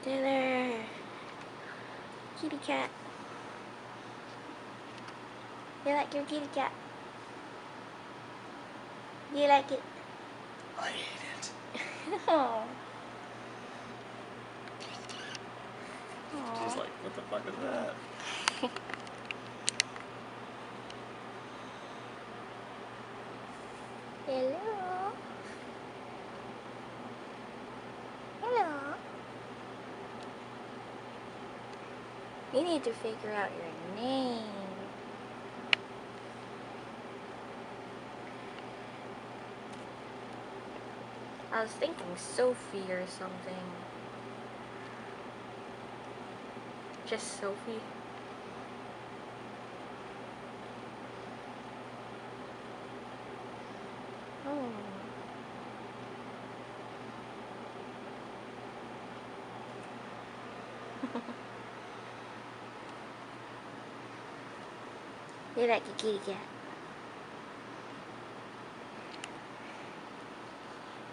Taylor. Kitty cat. You like your kitty cat? You like it? I hate it. Oh. She's like, what the fuck is that? Hello. Hello. You need to figure out your name. I was thinking Sophie or something. Just Sophie. Oh. You like your kitty cat?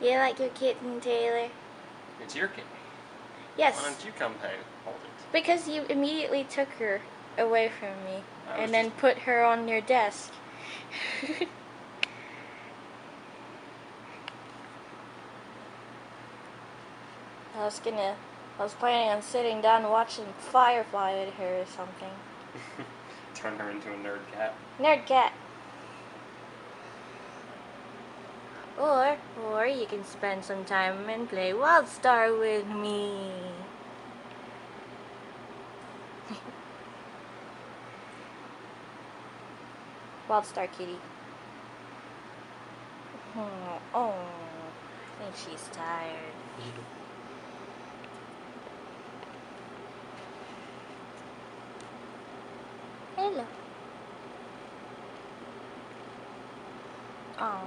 You like your kitten, Taylor? It's your kitten. Yes. Why don't you come hold it? Because you immediately took her away from me and then put her on your desk. I was planning on sitting down and watching Firefly with her or something. Turn her into a nerd cat. Nerd cat. Or you can spend some time and play WildStar with me. WildStar kitty. Oh, I think she's tired. Hello. Oh.